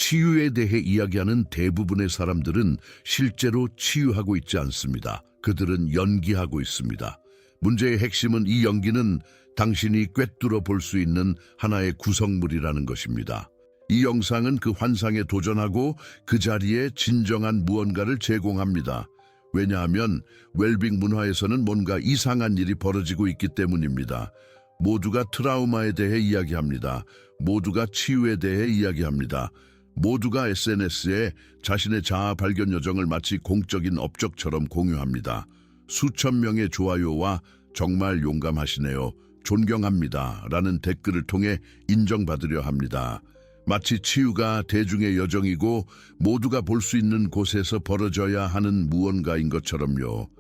치유에 대해 이야기하는 대부분의 사람들은 실제로 치유하고 있지 않습니다. 그들은 연기하고 있습니다. 문제의 핵심은 이 연기는 당신이 꿰뚫어 볼 수 있는 하나의 구성물이라는 것입니다. 이 영상은 그 환상에 도전하고 그 자리에 진정한 무언가를 제공합니다. 왜냐하면 웰빙 문화에서는 뭔가 이상한 일이 벌어지고 있기 때문입니다. 모두가 트라우마에 대해 이야기합니다. 모두가 치유에 대해 이야기합니다. 모두가 SNS에 자신의 자아 발견 여정을 마치 공적인 업적처럼 공유합니다. 수천 명의 좋아요와 "정말 용감하시네요. 존경합니다. 라는 댓글을 통해 인정받으려 합니다. 마치 치유가 대중의 여정이고 모두가 볼 수 있는 곳에서 벌어져야 하는 무언가인 것처럼요.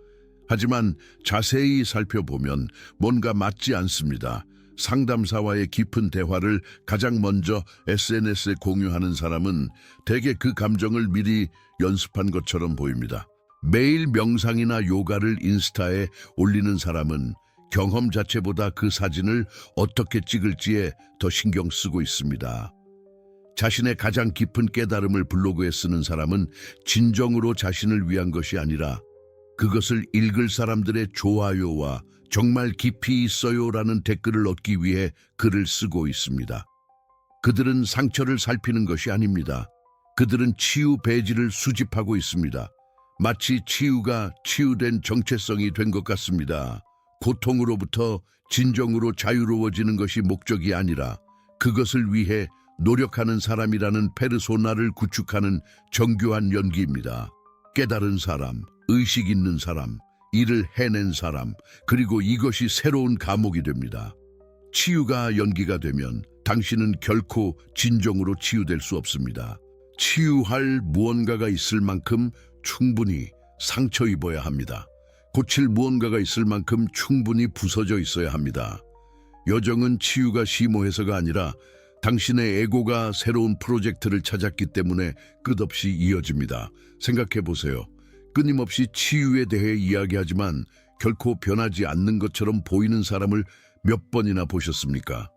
하지만 자세히 살펴보면 뭔가 맞지 않습니다. 상담사와의 깊은 대화를 가장 먼저 SNS에 공유하는 사람은 대개 그 감정을 미리 연습한 것처럼 보입니다. 매일 명상이나 요가를 인스타에 올리는 사람은 경험 자체보다 그 사진을 어떻게 찍을지에 더 신경 쓰고 있습니다. 자신의 가장 깊은 깨달음을 블로그에 쓰는 사람은 진정으로 자신을 위한 것이 아니라 그것을 읽을 사람들의 좋아요와 "정말 깊이 있어요라는 댓글을 얻기 위해 글을 쓰고 있습니다. 그들은 상처를 살피는 것이 아닙니다. 그들은 치유 배지를 수집하고 있습니다. 마치 치유가 치유된 정체성이 된 것 같습니다. 고통으로부터 진정으로 자유로워지는 것이 목적이 아니라 그것을 위해 노력하는 사람이라는 페르소나를 구축하는 정교한 연기입니다. 깨달은 사람, 의식 있는 사람, 일을 해낸 사람, 그리고 이것이 새로운 감옥이 됩니다. 치유가 연기가 되면 당신은 결코 진정으로 치유될 수 없습니다. 치유할 무언가가 있을 만큼 충분히 상처 입어야 합니다. 고칠 무언가가 있을 만큼 충분히 부서져 있어야 합니다. 여정은 치유가 심오해서가 아니라 당신의 에고가 새로운 프로젝트를 찾았기 때문에 끝없이 이어집니다. 생각해 보세요. 끊임없이 치유에 대해 이야기하지만 결코 변하지 않는 것처럼 보이는 사람을 몇 번이나 보셨습니까?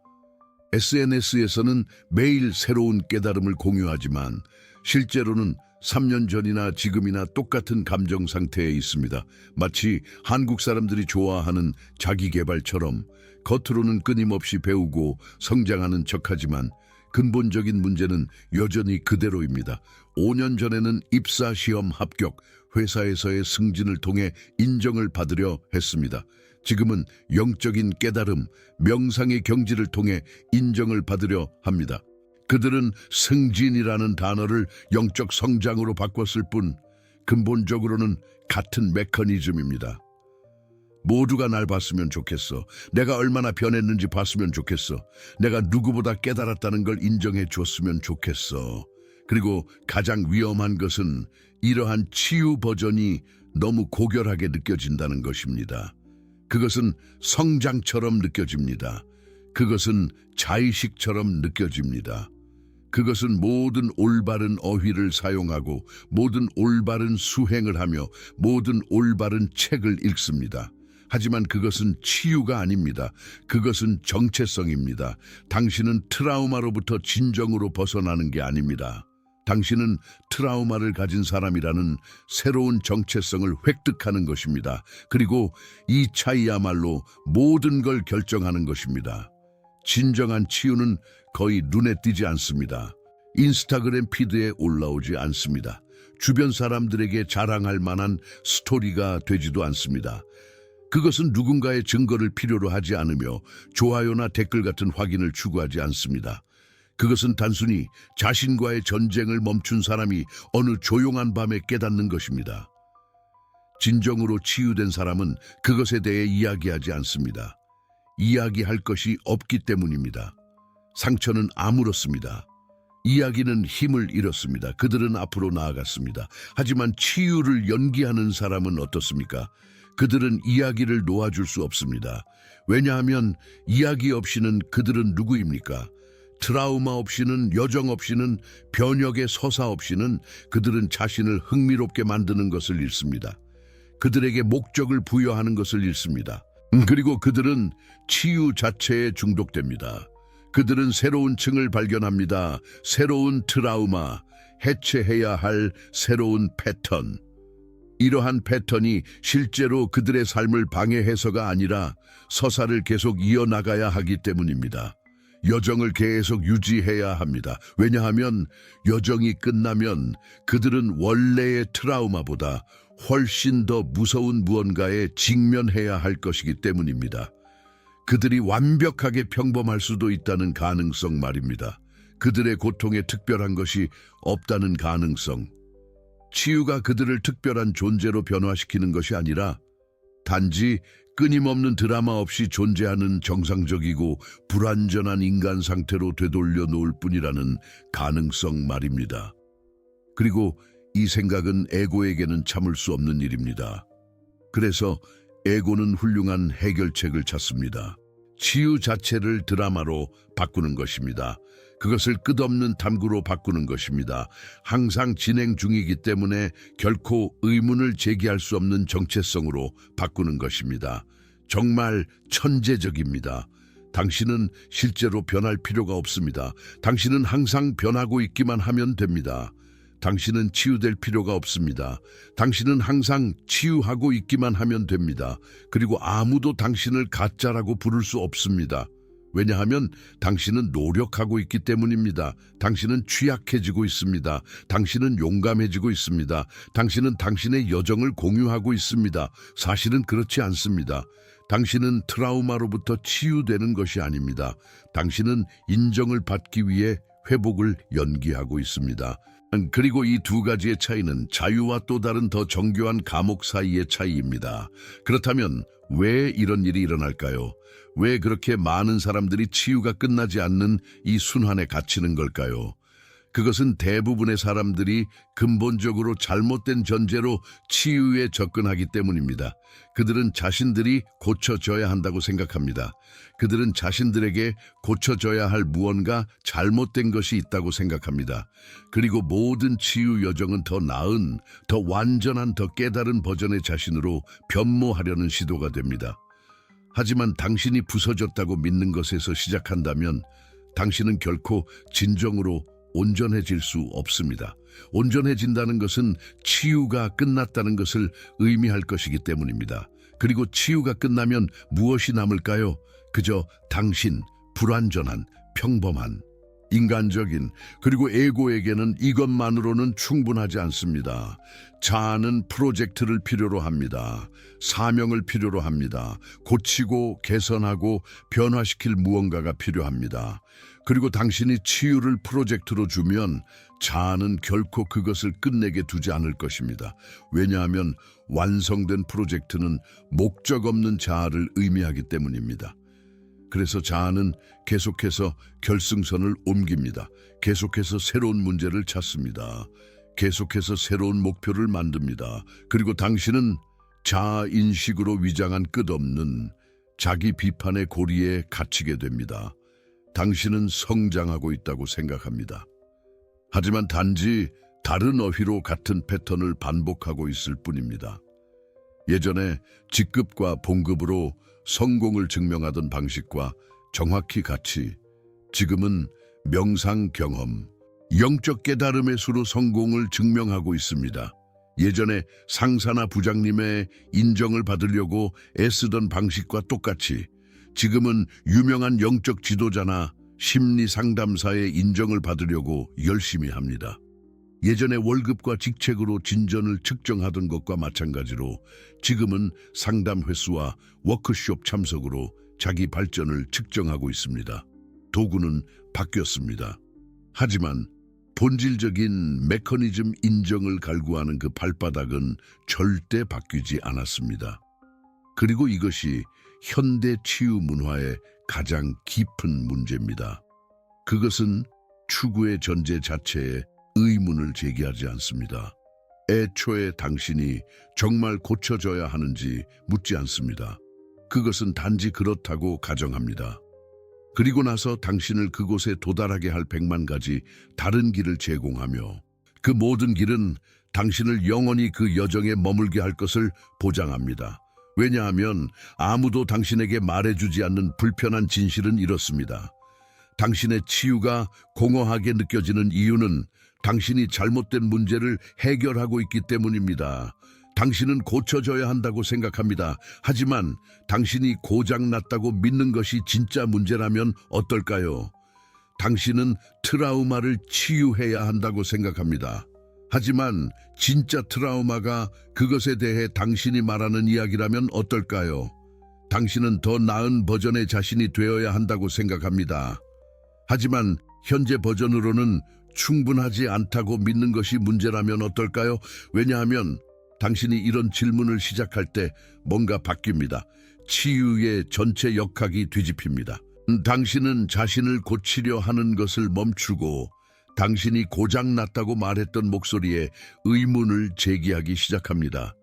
SNS에서는 매일 새로운 깨달음을 공유하지만 실제로는 3년 전이나 지금이나 똑같은 감정 상태에 있습니다. 마치 한국 사람들이 좋아하는 자기계발처럼 겉으로는 끊임없이 배우고 성장하는 척하지만 근본적인 문제는 여전히 그대로입니다. 5년 전에는 입사 시험 합격, 회사에서의 승진을 통해 인정을 받으려 했습니다. 지금은 영적인 깨달음, 명상의 경지를 통해 인정을 받으려 합니다. 그들은 승진이라는 단어를 영적 성장으로 바꿨을 뿐 근본적으로는 같은 메커니즘입니다. 모두가 날 봤으면 좋겠어. 내가 얼마나 변했는지 봤으면 좋겠어. 내가 누구보다 깨달았다는 걸 인정해 줬으면 좋겠어. 그리고 가장 위험한 것은 이러한 치유 버전이 너무 고결하게 느껴진다는 것입니다. 그것은 성장처럼 느껴집니다. 그것은 자의식처럼 느껴집니다. 그것은 모든 올바른 어휘를 사용하고 모든 올바른 수행을 하며 모든 올바른 책을 읽습니다. 하지만 그것은 치유가 아닙니다. 그것은 정체성입니다. 당신은 트라우마로부터 진정으로 벗어나는 게 아닙니다. 당신은 트라우마를 가진 사람이라는 새로운 정체성을 획득하는 것입니다. 그리고 이 차이야말로 모든 걸 결정하는 것입니다. 진정한 치유는 거의 눈에 띄지 않습니다. 인스타그램 피드에 올라오지 않습니다. 주변 사람들에게 자랑할 만한 스토리가 되지도 않습니다. 그것은 누군가의 증거를 필요로 하지 않으며 좋아요나 댓글 같은 확인을 추구하지 않습니다. 그것은 단순히 자신과의 전쟁을 멈춘 사람이 어느 조용한 밤에 깨닫는 것입니다. 진정으로 치유된 사람은 그것에 대해 이야기하지 않습니다. 이야기할 것이 없기 때문입니다. 상처는 아물었습니다. 이야기는 힘을 잃었습니다. 그들은 앞으로 나아갔습니다. 하지만 치유를 연기하는 사람은 어떻습니까? 그들은 이야기를 놓아줄 수 없습니다. 왜냐하면 이야기 없이는 그들은 누구입니까? 트라우마 없이는, 여정 없이는, 변혁의 서사 없이는 그들은 자신을 흥미롭게 만드는 것을 잃습니다. 그들에게 목적을 부여하는 것을 잃습니다. 그리고 그들은 치유 자체에 중독됩니다. 그들은 새로운 층을 발견합니다. 새로운 트라우마, 해체해야 할 새로운 패턴. 이러한 패턴이 실제로 그들의 삶을 방해해서가 아니라 서사를 계속 이어나가야 하기 때문입니다. 여정을 계속 유지해야 합니다. 왜냐하면 여정이 끝나면 그들은 원래의 트라우마보다 훨씬 더 무서운 무언가에 직면해야 할 것이기 때문입니다. 그들이 완벽하게 평범할 수도 있다는 가능성 말입니다. 그들의 고통에 특별한 것이 없다는 가능성. 치유가 그들을 특별한 존재로 변화시키는 것이 아니라 단지 끊임없는 드라마 없이 존재하는 정상적이고 불완전한 인간 상태로 되돌려 놓을 뿐이라는 가능성 말입니다. 그리고 이 생각은 에고에게는 참을 수 없는 일입니다. 그래서 에고는 훌륭한 해결책을 찾습니다. 치유 자체를 드라마로 바꾸는 것입니다. 그것을 끝없는 탐구로 바꾸는 것입니다. 항상 진행 중이기 때문에 결코 의문을 제기할 수 없는 정체성으로 바꾸는 것입니다. 정말 천재적입니다. 당신은 실제로 변할 필요가 없습니다. 당신은 항상 변하고 있기만 하면 됩니다. 당신은 치유될 필요가 없습니다. 당신은 항상 치유하고 있기만 하면 됩니다. 그리고 아무도 당신을 가짜라고 부를 수 없습니다. 왜냐하면 당신은 노력하고 있기 때문입니다. 당신은 취약해지고 있습니다. 당신은 용감해지고 있습니다. 당신은 당신의 여정을 공유하고 있습니다. 사실은 그렇지 않습니다. 당신은 트라우마로부터 치유되는 것이 아닙니다. 당신은 인정을 받기 위해 회복을 연기하고 있습니다. 그리고 이 두 가지의 차이는 자유와 또 다른 더 정교한 감옥 사이의 차이입니다. 그렇다면 왜 이런 일이 일어날까요? 왜 그렇게 많은 사람들이 치유가 끝나지 않는 이 순환에 갇히는 걸까요? 그것은 대부분의 사람들이 근본적으로 잘못된 전제로 치유에 접근하기 때문입니다. 그들은 자신들이 고쳐져야 한다고 생각합니다. 그들은 자신들에게 고쳐져야 할 무언가 잘못된 것이 있다고 생각합니다. 그리고 모든 치유 여정은 더 나은, 더 완전한, 더 깨달은 버전의 자신으로 변모하려는 시도가 됩니다. 하지만 당신이 부서졌다고 믿는 것에서 시작한다면 당신은 결코 진정으로 온전해질 수 없습니다. 온전해진다는 것은 치유가 끝났다는 것을 의미할 것이기 때문입니다. 그리고 치유가 끝나면 무엇이 남을까요? 그저 당신, 불완전한, 평범한, 인간적인, 그리고 에고에게는 이것만으로는 충분하지 않습니다. 자아는 프로젝트를 필요로 합니다. 사명을 필요로 합니다. 고치고 개선하고 변화시킬 무언가가 필요합니다. 그리고 당신이 치유를 프로젝트로 주면 자아는 결코 그것을 끝내게 두지 않을 것입니다. 왜냐하면 완성된 프로젝트는 목적 없는 자아를 의미하기 때문입니다. 그래서 자아는 계속해서 결승선을 옮깁니다. 계속해서 새로운 문제를 찾습니다. 계속해서 새로운 목표를 만듭니다. 그리고 당신은 자아 인식으로 위장한 끝없는 자기 비판의 고리에 갇히게 됩니다. 당신은 성장하고 있다고 생각합니다. 하지만 단지 다른 어휘로 같은 패턴을 반복하고 있을 뿐입니다. 예전에 직급과 봉급으로 성공을 증명하던 방식과 정확히 같이 지금은 명상 경험, 영적 깨달음의 수로 성공을 증명하고 있습니다. 예전에 상사나 부장님의 인정을 받으려고 애쓰던 방식과 똑같이 지금은 유명한 영적 지도자나 심리 상담사의 인정을 받으려고 열심히 합니다. 예전에 월급과 직책으로 진전을 측정하던 것과 마찬가지로 지금은 상담 횟수와 워크숍 참석으로 자기 발전을 측정하고 있습니다. 도구는 바뀌었습니다. 하지만 본질적인 메커니즘 인정을 갈구하는 그 발바닥은 절대 바뀌지 않았습니다. 그리고 이것이 현대 치유 문화의 가장 깊은 문제입니다. 그것은 추구의 전제 자체에 의문을 제기하지 않습니다. 애초에 당신이 정말 고쳐져야 하는지 묻지 않습니다. 그것은 단지 그렇다고 가정합니다. 그리고 나서 당신을 그곳에 도달하게 할 100만 가지 다른 길을 제공하며 그 모든 길은 당신을 영원히 그 여정에 머물게 할 것을 보장합니다. 왜냐하면 아무도 당신에게 말해주지 않는 불편한 진실은 이렇습니다. 당신의 치유가 공허하게 느껴지는 이유는 당신이 잘못된 문제를 해결하고 있기 때문입니다. 당신은 고쳐져야 한다고 생각합니다. 하지만 당신이 고장났다고 믿는 것이 진짜 문제라면 어떨까요? 당신은 트라우마를 치유해야 한다고 생각합니다. 하지만 진짜 트라우마가 그것에 대해 당신이 말하는 이야기라면 어떨까요? 당신은 더 나은 버전의 자신이 되어야 한다고 생각합니다. 하지만 현재 버전으로는 충분하지 않다고 믿는 것이 문제라면 어떨까요? 왜냐하면 당신이 이런 질문을 시작할 때 뭔가 바뀝니다. 치유의 전체 역학이 뒤집힙니다. 당신은 자신을 고치려 하는 것을 멈추고 당신이 고장났다고 말했던 목소리에 의문을 제기하기 시작합니다.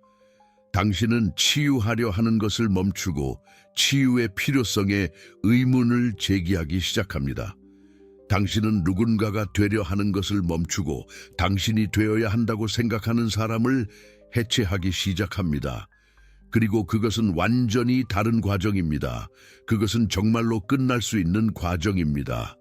당신은 치유하려 하는 것을 멈추고 치유의 필요성에 의문을 제기하기 시작합니다. 당신은 누군가가 되려 하는 것을 멈추고 당신이 되어야 한다고 생각하는 사람을 해체하기 시작합니다. 그리고 그것은 완전히 다른 과정입니다. 그것은 정말로 끝날 수 있는 과정입니다.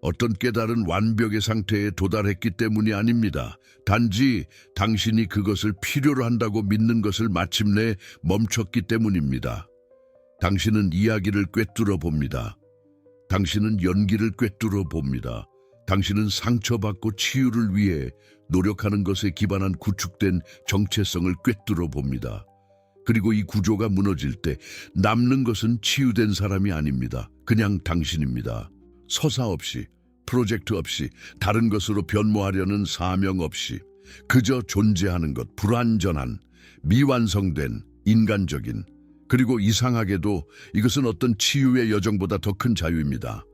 어떤 깨달은 완벽의 상태에 도달했기 때문이 아닙니다. 단지 당신이 그것을 필요로 한다고 믿는 것을 마침내 멈췄기 때문입니다. 당신은 이야기를 꿰뚫어 봅니다. 당신은 연기를 꿰뚫어 봅니다. 당신은 상처받고 치유를 위해 노력하는 것에 기반한 구축된 정체성을 꿰뚫어 봅니다. 그리고 이 구조가 무너질 때 남는 것은 치유된 사람이 아닙니다. 그냥 당신입니다. 서사 없이, 프로젝트 없이, 다른 것으로 변모하려는 사명 없이 그저 존재하는 것, 불완전한, 미완성된, 인간적인, 그리고 이상하게도 이것은 어떤 치유의 여정보다 더 큰 자유입니다.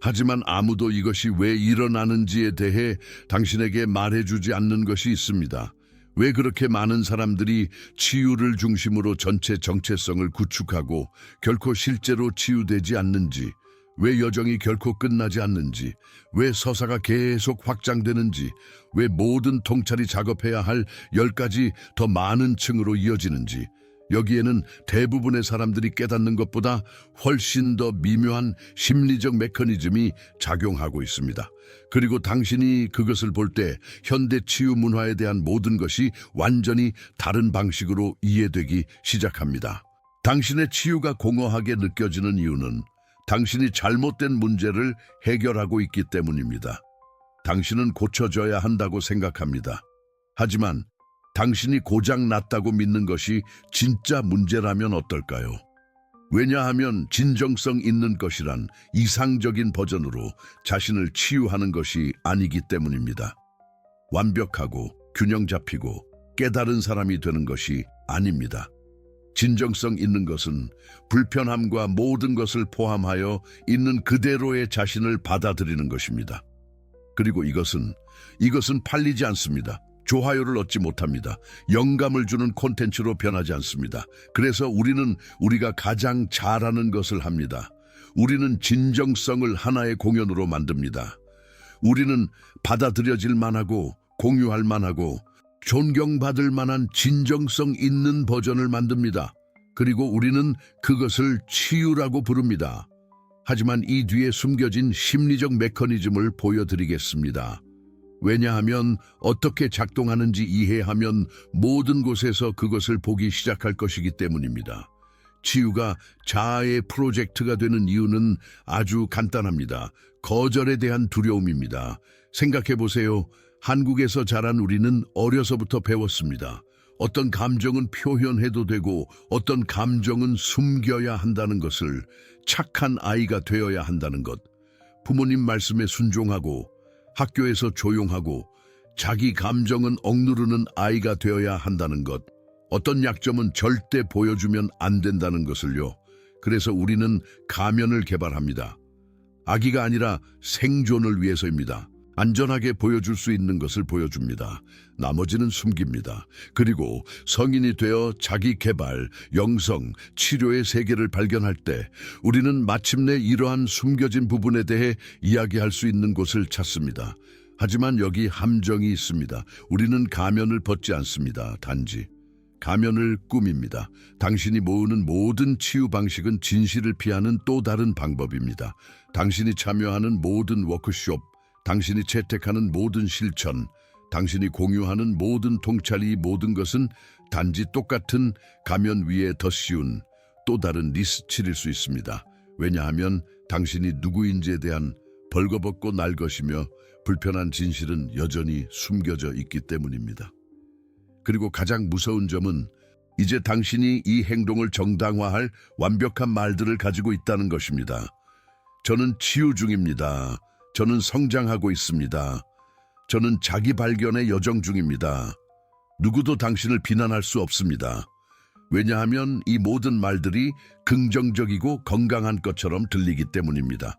하지만 아무도 이것이 왜 일어나는지에 대해 당신에게 말해주지 않는 것이 있습니다. 왜 그렇게 많은 사람들이 치유를 중심으로 전체 정체성을 구축하고 결코 실제로 치유되지 않는지, 왜 여정이 결코 끝나지 않는지, 왜 서사가 계속 확장되는지, 왜 모든 통찰이 작업해야 할 10가지 더 많은 층으로 이어지는지, 여기에는 대부분의 사람들이 깨닫는 것보다 훨씬 더 미묘한 심리적 메커니즘이 작용하고 있습니다. 그리고 당신이 그것을 볼 때 현대 치유 문화에 대한 모든 것이 완전히 다른 방식으로 이해되기 시작합니다. 당신의 치유가 공허하게 느껴지는 이유는 당신이 잘못된 문제를 해결하고 있기 때문입니다. 당신은 고쳐져야 한다고 생각합니다. 하지만 당신이 고장났다고 믿는 것이 진짜 문제라면 어떨까요? 왜냐하면 진정성 있는 것이란 이상적인 버전으로 자신을 치유하는 것이 아니기 때문입니다. 완벽하고 균형 잡히고 깨달은 사람이 되는 것이 아닙니다. 진정성 있는 것은 불편함과 모든 것을 포함하여 있는 그대로의 자신을 받아들이는 것입니다. 그리고 이것은 팔리지 않습니다. 좋아요를 얻지 못합니다. 영감을 주는 콘텐츠로 변하지 않습니다. 그래서 우리는 우리가 가장 잘하는 것을 합니다. 우리는 진정성을 하나의 공연으로 만듭니다. 우리는 받아들여질 만하고 공유할 만하고 존경받을 만한 진정성 있는 버전을 만듭니다. 그리고 우리는 그것을 치유라고 부릅니다. 하지만 이 뒤에 숨겨진 심리적 메커니즘을 보여드리겠습니다. 왜냐하면 어떻게 작동하는지 이해하면 모든 곳에서 그것을 보기 시작할 것이기 때문입니다. 치유가 자아의 프로젝트가 되는 이유는 아주 간단합니다. 거절에 대한 두려움입니다. 생각해보세요. 한국에서 자란 우리는 어려서부터 배웠습니다. 어떤 감정은 표현해도 되고 어떤 감정은 숨겨야 한다는 것을, 착한 아이가 되어야 한다는 것, 부모님 말씀에 순종하고 학교에서 조용하고 자기 감정은 억누르는 아이가 되어야 한다는 것, 어떤 약점은 절대 보여주면 안 된다는 것을요. 그래서 우리는 가면을 개발합니다. 아기가 아니라 생존을 위해서입니다. 안전하게 보여줄 수 있는 것을 보여줍니다. 나머지는 숨깁니다. 그리고 성인이 되어 자기 개발, 영성, 치료의 세계를 발견할 때 우리는 마침내 이러한 숨겨진 부분에 대해 이야기할 수 있는 곳을 찾습니다. 하지만 여기 함정이 있습니다. 우리는 가면을 벗지 않습니다. 단지 가면을 꾸밉니다. 당신이 모으는 모든 치유 방식은 진실을 피하는 또 다른 방법입니다. 당신이 참여하는 모든 워크숍, 당신이 채택하는 모든 실천, 당신이 공유하는 모든 통찰이 모든 것은 단지 똑같은 가면 위에 더 씌운 또 다른 리스칠일 수 있습니다. 왜냐하면 당신이 누구인지에 대한 벌거벗고 날 것이며 불편한 진실은 여전히 숨겨져 있기 때문입니다. 그리고 가장 무서운 점은 이제 당신이 이 행동을 정당화할 완벽한 말들을 가지고 있다는 것입니다. 저는 치유 중입니다. 저는 성장하고 있습니다. 저는 자기 발견의 여정 중입니다. 누구도 당신을 비난할 수 없습니다. 왜냐하면 이 모든 말들이 긍정적이고 건강한 것처럼 들리기 때문입니다.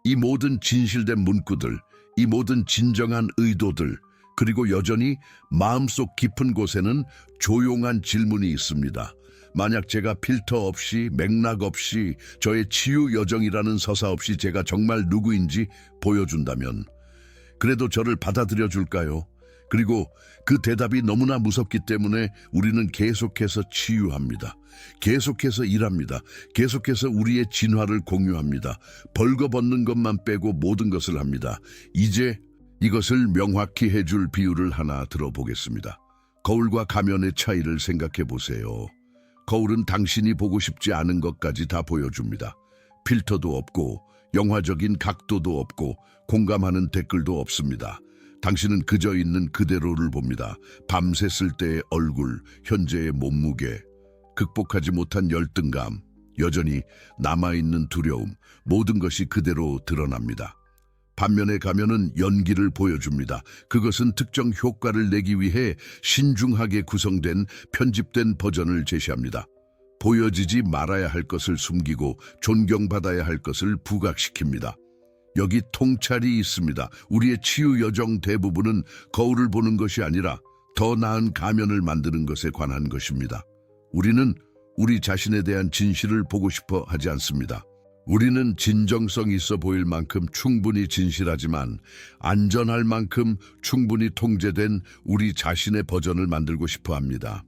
이 모든 진실된 문구들, 이 모든 진정한 의도들, 그리고 여전히 마음속 깊은 곳에는 조용한 질문이 있습니다. 만약 제가 필터 없이 맥락 없이 저의 치유 여정이라는 서사 없이 제가 정말 누구인지 보여준다면 그래도 저를 받아들여 줄까요? 그리고 그 대답이 너무나 무섭기 때문에 우리는 계속해서 치유합니다. 계속해서 일합니다. 계속해서 우리의 진화를 공유합니다. 벌거벗는 것만 빼고 모든 것을 합니다. 이제 이것을 명확히 해줄 비유를 하나 들어보겠습니다. 거울과 가면의 차이를 생각해 보세요. 거울은 당신이 보고 싶지 않은 것까지 다 보여줍니다. 필터도 없고 영화적인 각도도 없고 공감하는 댓글도 없습니다. 당신은 그저 있는 그대로를 봅니다. 밤샜을 때의 얼굴, 현재의 몸무게, 극복하지 못한 열등감, 여전히 남아있는 두려움, 모든 것이 그대로 드러납니다. 반면에 가면은 연기를 보여줍니다. 그것은 특정 효과를 내기 위해 신중하게 구성된 편집된 버전을 제시합니다. 보여지지 말아야 할 것을 숨기고 존경받아야 할 것을 부각시킵니다. 여기 통찰이 있습니다. 우리의 치유 여정 대부분은 거울을 보는 것이 아니라 더 나은 가면을 만드는 것에 관한 것입니다. 우리는 우리 자신에 대한 진실을 보고 싶어 하지 않습니다. 우리는 진정성 있어 보일 만큼 충분히 진실하지만 안전할 만큼 충분히 통제된 우리 자신의 버전을 만들고 싶어 합니다.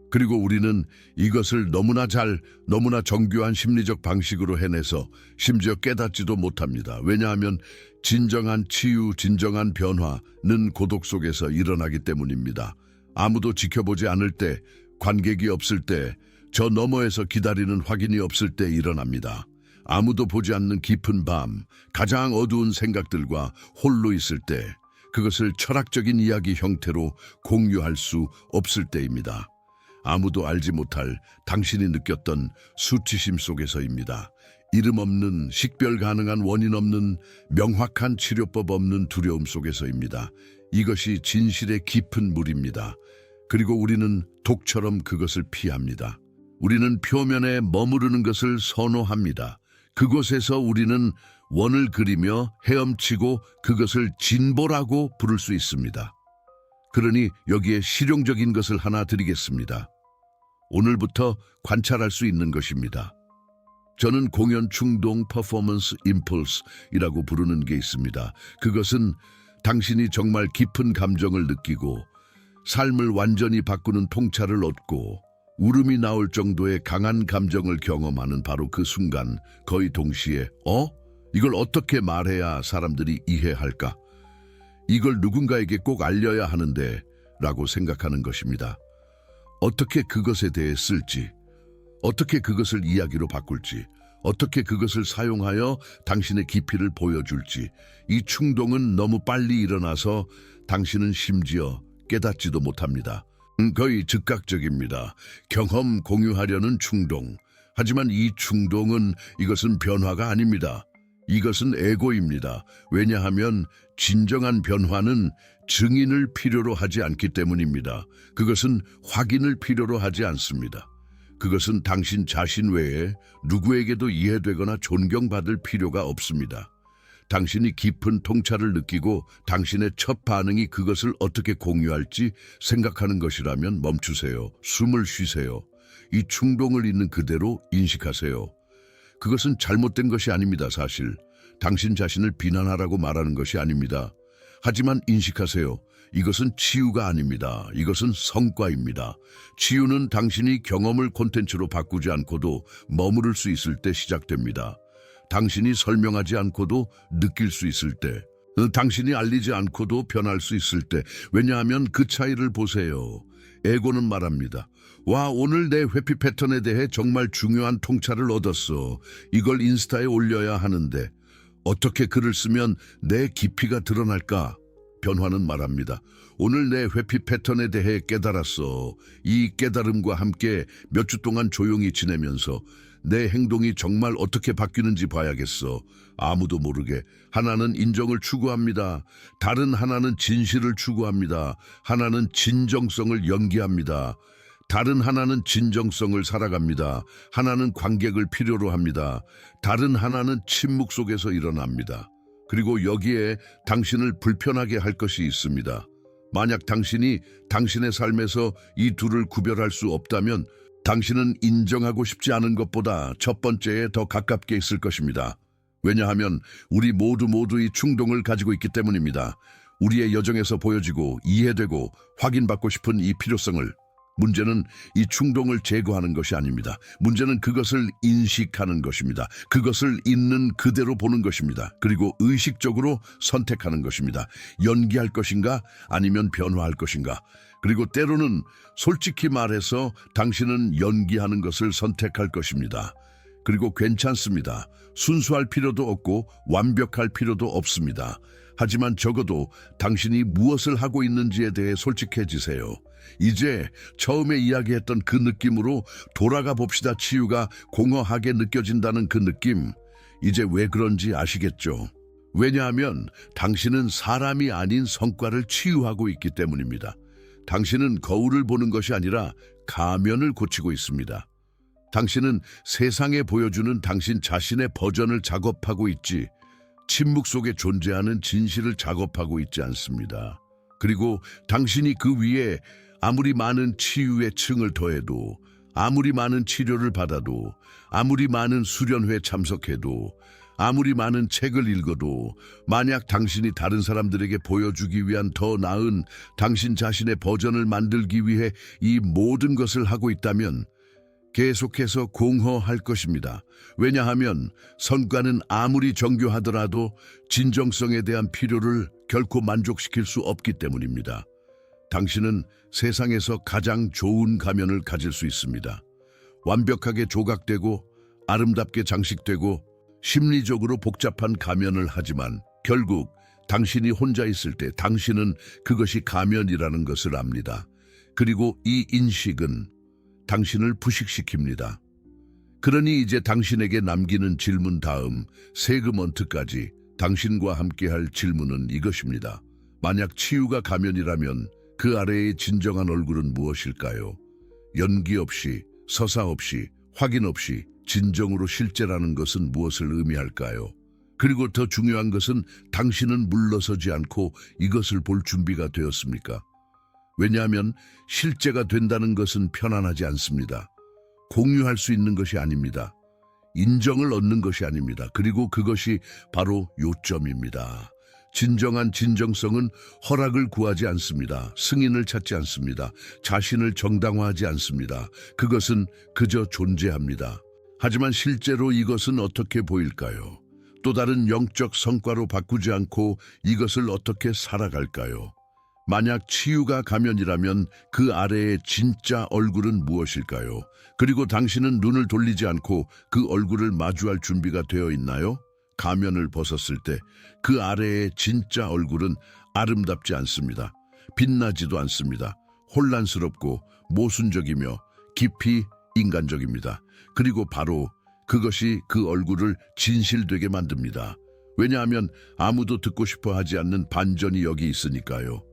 그리고 우리는 이것을 너무나 정교한 심리적 방식으로 해내서 심지어 깨닫지도 못합니다. 왜냐하면 진정한 치유, 진정한 변화는 고독 속에서 일어나기 때문입니다. 아무도 지켜보지 않을 때, 관객이 없을 때, 저 너머에서 기다리는 확인이 없을 때 일어납니다. 아무도 보지 않는 깊은 밤, 가장 어두운 생각들과 홀로 있을 때, 그것을 철학적인 이야기 형태로 공유할 수 없을 때입니다. 아무도 알지 못할 당신이 느꼈던 수치심 속에서입니다. 이름 없는, 식별 가능한 원인 없는, 명확한 치료법 없는 두려움 속에서입니다. 이것이 진실의 깊은 물입니다. 그리고 우리는 독처럼 그것을 피합니다. 우리는 표면에 머무르는 것을 선호합니다. 그곳에서 우리는 원을 그리며 헤엄치고 그것을 진보라고 부를 수 있습니다. 그러니 여기에 실용적인 것을 하나 드리겠습니다. 오늘부터 관찰할 수 있는 것입니다. 저는 공연 충동 퍼포먼스 임펄스이라고 부르는 게 있습니다. 그것은 당신이 정말 깊은 감정을 느끼고 삶을 완전히 바꾸는 통찰을 얻고 울음이 나올 정도의 강한 감정을 경험하는 바로 그 순간, 거의 동시에 이걸 어떻게 말해야 사람들이 이해할까? 이걸 누군가에게 꼭 알려야 하는데 라고 생각하는 것입니다. 어떻게 그것에 대해 쓸지, 어떻게 그것을 이야기로 바꿀지, 어떻게 그것을 사용하여 당신의 깊이를 보여줄지, 이 충동은 너무 빨리 일어나서 당신은 심지어 깨닫지도 못합니다. 거의 즉각적입니다. 경험 공유하려는 충동. 하지만 이 충동은 이것은 변화가 아닙니다. 이것은 에고입니다. 왜냐하면 진정한 변화는 증인을 필요로 하지 않기 때문입니다. 그것은 확인을 필요로 하지 않습니다. 그것은 당신 자신 외에 누구에게도 이해되거나 존경받을 필요가 없습니다. 당신이 깊은 통찰을 느끼고 당신의 첫 반응이 그것을 어떻게 공유할지 생각하는 것이라면 멈추세요. 숨을 쉬세요. 이 충동을 있는 그대로 인식하세요. 그것은 잘못된 것이 아닙니다, 사실. 당신 자신을 비난하라고 말하는 것이 아닙니다. 하지만 인식하세요. 이것은 치유가 아닙니다. 이것은 성과입니다. 치유는 당신이 경험을 콘텐츠로 바꾸지 않고도 머무를 수 있을 때 시작됩니다. 당신이 설명하지 않고도 느낄 수 있을 때, 당신이 알리지 않고도 변할 수 있을 때, 왜냐하면 그 차이를 보세요. 에고는 말합니다. 와, 오늘 내 회피 패턴에 대해 정말 중요한 통찰을 얻었어. 이걸 인스타에 올려야 하는데 어떻게 글을 쓰면 내 깊이가 드러날까? 변화는 말합니다. 오늘 내 회피 패턴에 대해 깨달았어. 이 깨달음과 함께 몇 주 동안 조용히 지내면서 내 행동이 정말 어떻게 바뀌는지 봐야겠어. 아무도 모르게. 하나는 인정을 추구합니다. 다른 하나는 진실을 추구합니다. 하나는 진정성을 연기합니다. 다른 하나는 진정성을 살아갑니다. 하나는 관객을 필요로 합니다. 다른 하나는 침묵 속에서 일어납니다. 그리고 여기에 당신을 불편하게 할 것이 있습니다. 만약 당신이 당신의 삶에서 이 둘을 구별할 수 없다면 당신은 인정하고 싶지 않은 것보다 첫 번째에 더 가깝게 있을 것입니다. 왜냐하면 우리 모두 이 충동을 가지고 있기 때문입니다. 우리의 여정에서 보여지고 이해되고 확인받고 싶은 이 필요성을. 문제는 이 충동을 제거하는 것이 아닙니다. 문제는 그것을 인식하는 것입니다. 그것을 있는 그대로 보는 것입니다. 그리고 의식적으로 선택하는 것입니다. 연기할 것인가 아니면 변화할 것인가. 그리고 때로는 솔직히 말해서 당신은 연기하는 것을 선택할 것입니다. 그리고 괜찮습니다. 순수할 필요도 없고 완벽할 필요도 없습니다. 하지만 적어도 당신이 무엇을 하고 있는지에 대해 솔직해지세요. 이제 처음에 이야기했던 그 느낌으로 돌아가 봅시다. 치유가 공허하게 느껴진다는 그 느낌. 이제 왜 그런지 아시겠죠? 왜냐하면 당신은 사람이 아닌 성과를 치유하고 있기 때문입니다. 당신은 거울을 보는 것이 아니라 가면을 고치고 있습니다. 당신은 세상에 보여주는 당신 자신의 버전을 작업하고 있지, 침묵 속에 존재하는 진실을 작업하고 있지 않습니다. 그리고 당신이 그 위에 아무리 많은 치유의 층을 더해도, 아무리 많은 치료를 받아도, 아무리 많은 수련회에 참석해도, 아무리 많은 책을 읽어도, 만약 당신이 다른 사람들에게 보여주기 위한 더 나은 당신 자신의 버전을 만들기 위해 이 모든 것을 하고 있다면 계속해서 공허할 것입니다. 왜냐하면 성과는 아무리 정교하더라도 진정성에 대한 필요를 결코 만족시킬 수 없기 때문입니다. 당신은 세상에서 가장 좋은 가면을 가질 수 있습니다. 완벽하게 조각되고 아름답게 장식되고 심리적으로 복잡한 가면을 하지만 결국 당신이 혼자 있을 때 당신은 그것이 가면이라는 것을 압니다. 그리고 이 인식은 당신을 부식시킵니다. 그러니 이제 당신에게 남기는 질문 다음 세그먼트까지 당신과 함께할 질문은 이것입니다. 만약 치유가 가면이라면 그 아래의 진정한 얼굴은 무엇일까요? 연기 없이, 서사 없이, 확인 없이 진정으로 실제라는 것은 무엇을 의미할까요? 그리고 더 중요한 것은 당신은 물러서지 않고 이것을 볼 준비가 되었습니까? 왜냐하면 실제가 된다는 것은 편안하지 않습니다. 공유할 수 있는 것이 아닙니다. 인정을 얻는 것이 아닙니다. 그리고 그것이 바로 요점입니다. 진정한 진정성은 허락을 구하지 않습니다. 승인을 찾지 않습니다. 자신을 정당화하지 않습니다. 그것은 그저 존재합니다. 하지만 실제로 이것은 어떻게 보일까요? 또 다른 영적 성과로 바꾸지 않고 이것을 어떻게 살아갈까요? 만약 치유가 가면이라면 그 아래의 진짜 얼굴은 무엇일까요? 그리고 당신은 눈을 돌리지 않고 그 얼굴을 마주할 준비가 되어 있나요? 가면을 벗었을 때 그 아래의 진짜 얼굴은 아름답지 않습니다. 빛나지도 않습니다. 혼란스럽고 모순적이며 깊이 인간적입니다. 그리고 바로 그것이 그 얼굴을 진실되게 만듭니다. 왜냐하면 아무도 듣고 싶어 하지 않는 반전이 여기 있으니까요.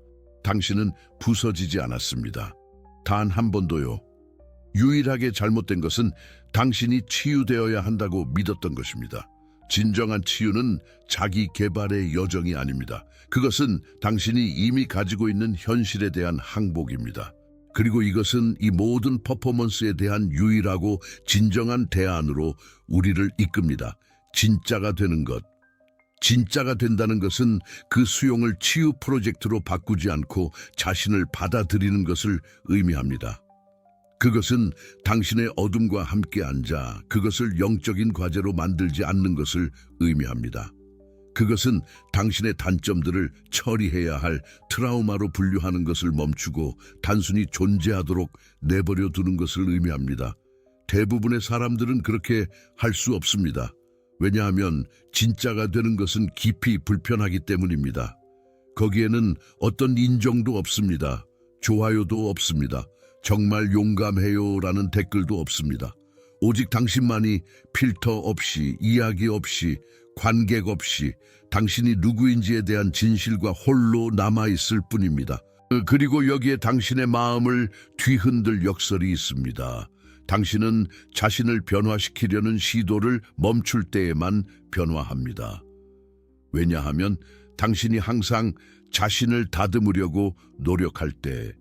당신은 부서지지 않았습니다. 단 한 번도요. 유일하게 잘못된 것은 당신이 치유되어야 한다고 믿었던 것입니다. 진정한 치유는 자기 개발의 여정이 아닙니다. 그것은 당신이 이미 가지고 있는 현실에 대한 항복입니다. 그리고 이것은 이 모든 퍼포먼스에 대한 유일하고 진정한 대안으로 우리를 이끕니다. 진짜가 되는 것, 진짜가 된다는 것은 그 수용을 치유 프로젝트로 바꾸지 않고 자신을 받아들이는 것을 의미합니다. 그것은 당신의 어둠과 함께 앉아 그것을 영적인 과제로 만들지 않는 것을 의미합니다. 그것은 당신의 단점들을 처리해야 할 트라우마로 분류하는 것을 멈추고 단순히 존재하도록 내버려 두는 것을 의미합니다. 대부분의 사람들은 그렇게 할 수 없습니다. 왜냐하면 진짜가 되는 것은 깊이 불편하기 때문입니다. 거기에는 어떤 인정도 없습니다. 좋아요도 없습니다. 정말 용감해요라는 댓글도 없습니다. 오직 당신만이 필터 없이, 이야기 없이, 관객 없이 당신이 누구인지에 대한 진실과 홀로 남아있을 뿐입니다. 그리고 여기에 당신의 마음을 뒤흔들 역설이 있습니다. 당신은 자신을 변화시키려는 시도를 멈출 때에만 변화합니다. 왜냐하면 당신이 항상 자신을 다듬으려고 노력할 때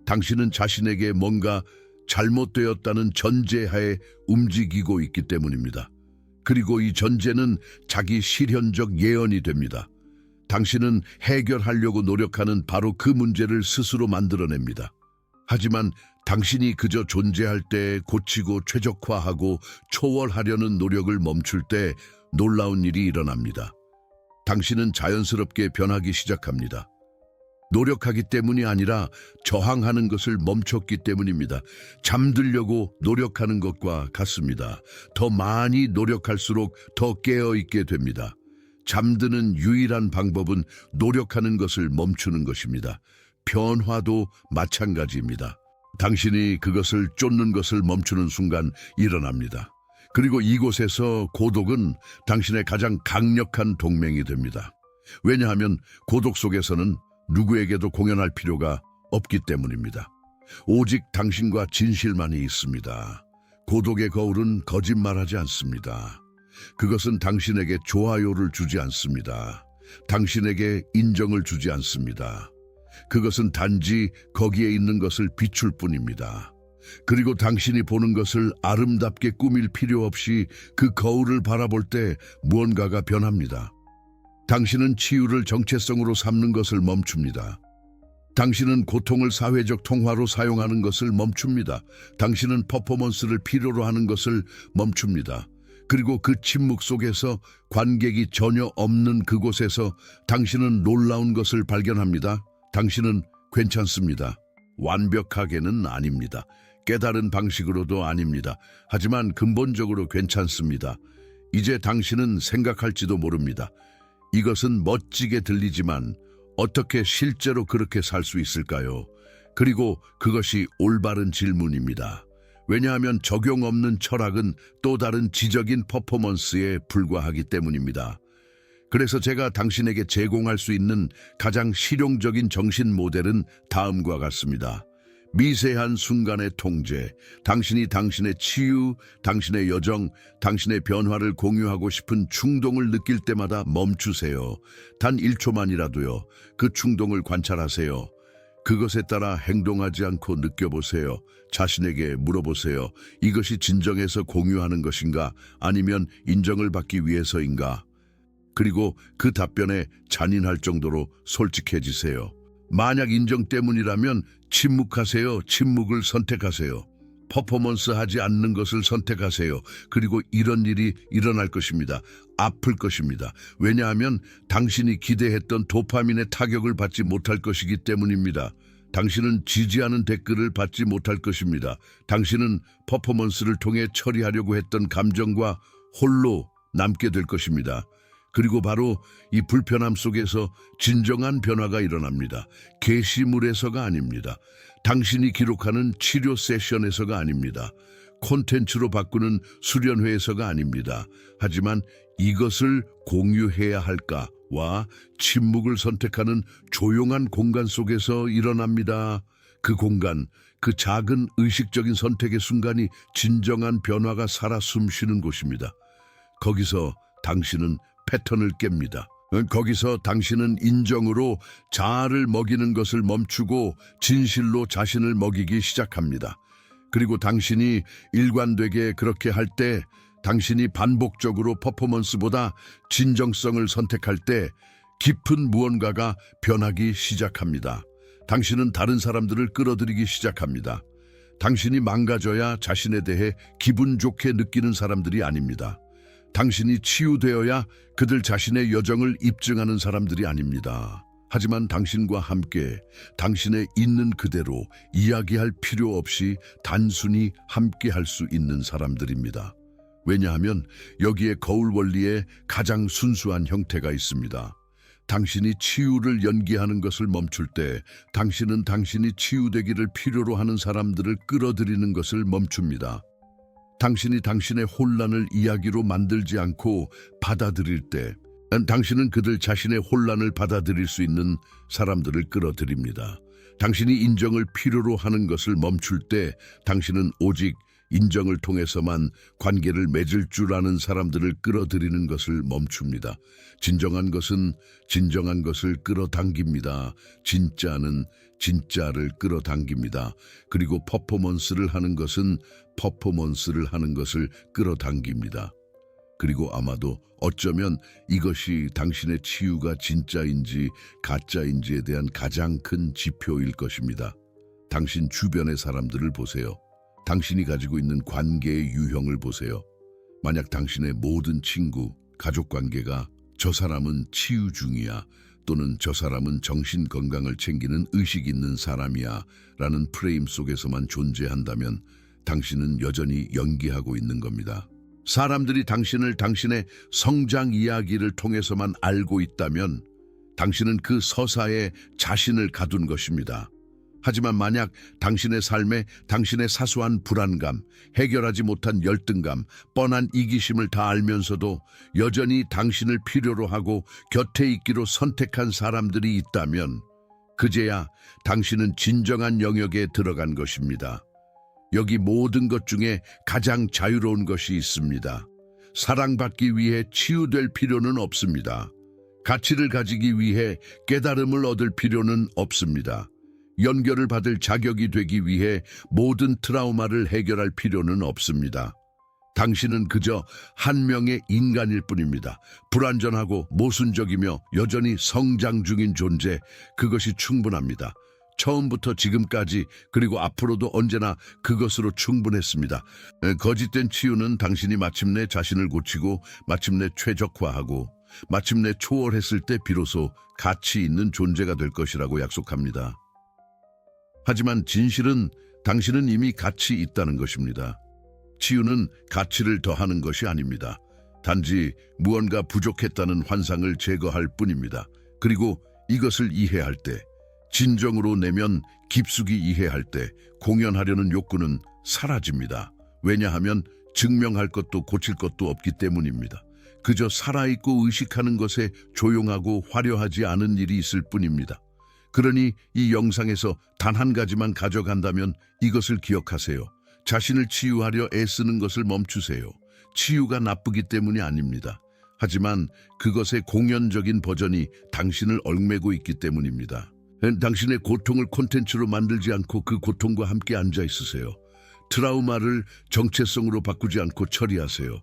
당신은 자신에게 뭔가 잘못되었다는 전제하에 움직이고 있기 때문입니다. 그리고 이 전제는 자기 실현적 예언이 됩니다. 당신은 해결하려고 노력하는 바로 그 문제를 스스로 만들어냅니다. 하지만 당신이 그저 존재할 때 고치고 최적화하고 초월하려는 노력을 멈출 때 놀라운 일이 일어납니다. 당신은 자연스럽게 변하기 시작합니다. 노력하기 때문이 아니라 저항하는 것을 멈췄기 때문입니다. 잠들려고 노력하는 것과 같습니다. 더 많이 노력할수록 더 깨어있게 됩니다. 잠드는 유일한 방법은 노력하는 것을 멈추는 것입니다. 변화도 마찬가지입니다. 당신이 그것을 쫓는 것을 멈추는 순간 일어납니다. 그리고 이곳에서 고독은 당신의 가장 강력한 동맹이 됩니다. 왜냐하면 고독 속에서는 누구에게도 공연할 필요가 없기 때문입니다. 오직 당신과 진실만이 있습니다. 고독의 거울은 거짓말하지 않습니다. 그것은 당신에게 좋아요를 주지 않습니다. 당신에게 인정을 주지 않습니다. 그것은 단지 거기에 있는 것을 비출 뿐입니다. 그리고 당신이 보는 것을 아름답게 꾸밀 필요 없이 그 거울을 바라볼 때 무언가가 변합니다. 당신은 치유를 정체성으로 삼는 것을 멈춥니다. 당신은 고통을 사회적 통화로 사용하는 것을 멈춥니다. 당신은 퍼포먼스를 필요로 하는 것을 멈춥니다. 그리고 그 침묵 속에서 관객이 전혀 없는 그곳에서 당신은 놀라운 것을 발견합니다. 당신은 괜찮습니다. 완벽하게는 아닙니다. 깨달은 방식으로도 아닙니다. 하지만 근본적으로 괜찮습니다. 이제 당신은 생각할지도 모릅니다. 이것은 멋지게 들리지만 어떻게 실제로 그렇게 살 수 있을까요? 그리고 그것이 올바른 질문입니다. 왜냐하면 적용 없는 철학은 또 다른 지적인 퍼포먼스에 불과하기 때문입니다. 그래서 제가 당신에게 제공할 수 있는 가장 실용적인 정신 모델은 다음과 같습니다. 미세한 순간의 통제, 당신이 당신의 치유, 당신의 여정, 당신의 변화를 공유하고 싶은 충동을 느낄 때마다 멈추세요. 단 1초만이라도요. 그 충동을 관찰하세요. 그것에 따라 행동하지 않고 느껴보세요. 자신에게 물어보세요. 이것이 진정해서 공유하는 것인가? 아니면 인정을 받기 위해서인가? 그리고 그 답변에 잔인할 정도로 솔직해지세요. 만약 인정 때문이라면 침묵하세요. 침묵을 선택하세요. 퍼포먼스 하지 않는 것을 선택하세요. 그리고 이런 일이 일어날 것입니다. 아플 것입니다. 왜냐하면 당신이 기대했던 도파민의 타격을 받지 못할 것이기 때문입니다. 당신은 지지하는 댓글을 받지 못할 것입니다. 당신은 퍼포먼스를 통해 처리하려고 했던 감정과 홀로 남게 될 것입니다. 그리고 바로 이 불편함 속에서 진정한 변화가 일어납니다. 게시물에서가 아닙니다. 당신이 기록하는 치료 세션에서가 아닙니다. 콘텐츠로 바꾸는 수련회에서가 아닙니다. 하지만 이것을 공유해야 할까와 침묵을 선택하는 조용한 공간 속에서 일어납니다. 그 공간, 그 작은 의식적인 선택의 순간이 진정한 변화가 살아 숨쉬는 곳입니다. 거기서 당신은 패턴을 깹니다. 거기서 당신은 인정으로 자아를 먹이는 것을 멈추고 진실로 자신을 먹이기 시작합니다. 그리고 당신이 일관되게 그렇게 할 때 당신이 반복적으로 퍼포먼스보다 진정성을 선택할 때 깊은 무언가가 변하기 시작합니다. 당신은 다른 사람들을 끌어들이기 시작합니다. 당신이 망가져야 자신에 대해 기분 좋게 느끼는 사람들이 아닙니다. 당신이 치유되어야 그들 자신의 여정을 입증하는 사람들이 아닙니다. 하지만 당신과 함께 당신의 있는 그대로 이야기할 필요 없이 단순히 함께 할 수 있는 사람들입니다. 왜냐하면 여기에 거울 원리의 가장 순수한 형태가 있습니다. 당신이 치유를 연기하는 것을 멈출 때 당신은 당신이 치유되기를 필요로 하는 사람들을 끌어들이는 것을 멈춥니다. 당신이 당신의 혼란을 이야기로 만들지 않고 받아들일 때 당신은 그들 자신의 혼란을 받아들일 수 있는 사람들을 끌어들입니다. 당신이 인정을 필요로 하는 것을 멈출 때 당신은 오직 인정을 통해서만 관계를 맺을 줄 아는 사람들을 끌어들이는 것을 멈춥니다. 진정한 것은 진정한 것을 끌어당깁니다. 진짜는 진짜를 끌어당깁니다. 그리고 퍼포먼스를 하는 것은 퍼포먼스를 하는 것을 끌어당깁니다. 그리고 아마도 어쩌면 이것이 당신의 치유가 진짜인지 가짜인지에 대한 가장 큰 지표일 것입니다. 당신 주변의 사람들을 보세요. 당신이 가지고 있는 관계의 유형을 보세요. 만약 당신의 모든 친구, 가족관계가 저 사람은 치유 중이야 또는 저 사람은 정신 건강을 챙기는 의식 있는 사람이야 라는 프레임 속에서만 존재한다면 당신은 여전히 연기하고 있는 겁니다. 사람들이 당신을 당신의 성장 이야기를 통해서만 알고 있다면 당신은 그 서사에 자신을 가둔 것입니다. 하지만 만약 당신의 삶에 당신의 사소한 불안감, 해결하지 못한 열등감, 뻔한 이기심을 다 알면서도 여전히 당신을 필요로 하고 곁에 있기로 선택한 사람들이 있다면 그제야 당신은 진정한 영역에 들어간 것입니다. 여기 모든 것 중에 가장 자유로운 것이 있습니다. 사랑받기 위해 치유될 필요는 없습니다. 가치를 가지기 위해 깨달음을 얻을 필요는 없습니다. 연결을 받을 자격이 되기 위해 모든 트라우마를 해결할 필요는 없습니다. 당신은 그저 한 명의 인간일 뿐입니다. 불완전하고 모순적이며 여전히 성장 중인 존재, 그것이 충분합니다. 처음부터 지금까지 그리고 앞으로도 언제나 그것으로 충분했습니다. 거짓된 치유는 당신이 마침내 자신을 고치고 마침내 최적화하고 마침내 초월했을 때 비로소 가치 있는 존재가 될 것이라고 약속합니다. 하지만 진실은 당신은 이미 가치 있다는 것입니다. 치유는 가치를 더하는 것이 아닙니다. 단지 무언가 부족했다는 환상을 제거할 뿐입니다. 그리고 이것을 이해할 때, 진정으로 내면 깊숙이 이해할 때 공연하려는 욕구는 사라집니다. 왜냐하면 증명할 것도 고칠 것도 없기 때문입니다. 그저 살아있고 의식하는 것에 조용하고 화려하지 않은 일이 있을 뿐입니다. 그러니 이 영상에서 단 한 가지만 가져간다면 이것을 기억하세요. 자신을 치유하려 애쓰는 것을 멈추세요. 치유가 나쁘기 때문이 아닙니다. 하지만 그것의 공연적인 버전이 당신을 얽매고 있기 때문입니다. 당신의 고통을 콘텐츠로 만들지 않고 그 고통과 함께 앉아 있으세요. 트라우마를 정체성으로 바꾸지 않고 처리하세요.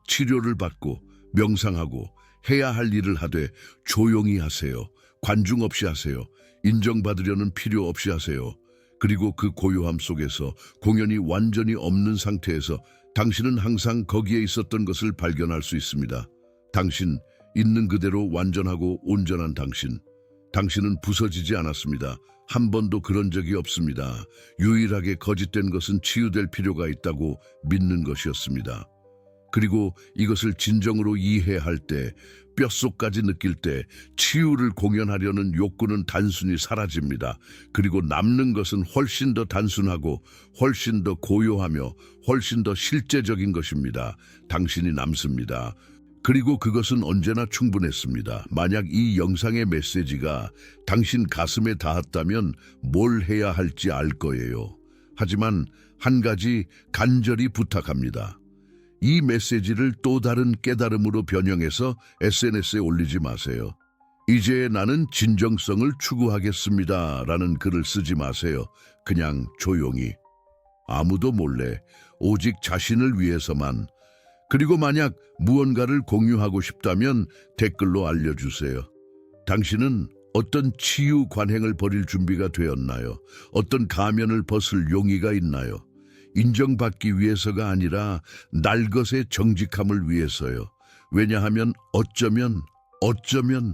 치료를 받고 명상하고 해야 할 일을 하되 조용히 하세요. 관중 없이 하세요. 인정받으려는 필요 없이 하세요. 그리고 그 고요함 속에서 공연이 완전히 없는 상태에서 당신은 항상 거기에 있었던 것을 발견할 수 있습니다. 당신, 있는 그대로 완전하고 온전한 당신. 당신은 부서지지 않았습니다. 한 번도 그런 적이 없습니다. 유일하게 거짓된 것은 치유될 필요가 있다고 믿는 것이었습니다. 그리고 이것을 진정으로 이해할 때, 뼛속까지 느낄 때 치유를 공연하려는 욕구는 단순히 사라집니다. 그리고 남는 것은 훨씬 더 단순하고 훨씬 더 고요하며 훨씬 더 실제적인 것입니다. 당신이 남습니다. 그리고 그것은 언제나 충분했습니다. 만약 이 영상의 메시지가 당신 가슴에 닿았다면 뭘 해야 할지 알 거예요. 하지만 한 가지 간절히 부탁합니다. 이 메시지를 또 다른 깨달음으로 변형해서 SNS에 올리지 마세요. 이제 나는 진정성을 추구하겠습니다 라는 글을 쓰지 마세요. 그냥 조용히, 아무도 몰래, 오직 자신을 위해서만, 그리고 만약 무언가를 공유하고 싶다면 댓글로 알려주세요. 당신은 어떤 치유 관행을 벌일 준비가 되었나요? 어떤 가면을 벗을 용의가 있나요? 인정받기 위해서가 아니라 날 것의 정직함을 위해서요. 왜냐하면 어쩌면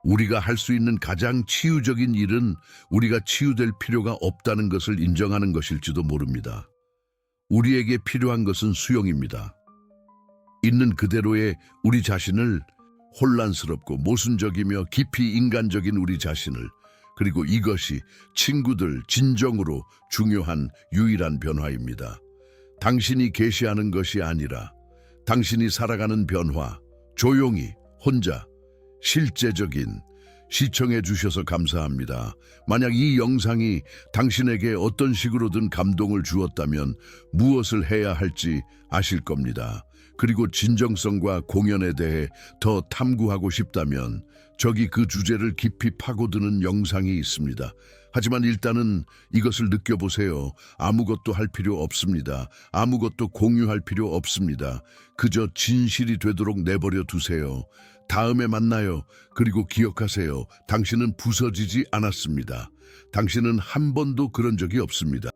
우리가 할 수 있는 가장 치유적인 일은 우리가 치유될 필요가 없다는 것을 인정하는 것일지도 모릅니다. 우리에게 필요한 것은 수용입니다. 있는 그대로의 우리 자신을, 혼란스럽고 모순적이며 깊이 인간적인 우리 자신을, 그리고 이것이 친구들 진정으로 중요한 유일한 변화입니다. 당신이 계시하는 것이 아니라 당신이 살아가는 변화, 조용히 혼자 실제적인. 시청해 주셔서 감사합니다. 만약 이 영상이 당신에게 어떤 식으로든 감동을 주었다면 무엇을 해야 할지 아실 겁니다. 그리고 진정성과 공연에 대해 더 탐구하고 싶다면 저기 그 주제를 깊이 파고드는 영상이 있습니다. 하지만 일단은 이것을 느껴보세요. 아무것도 할 필요 없습니다. 아무것도 공유할 필요 없습니다. 그저 진실이 되도록 내버려 두세요. 다음에 만나요. 그리고 기억하세요. 당신은 부서지지 않았습니다. 당신은 한 번도 그런 적이 없습니다.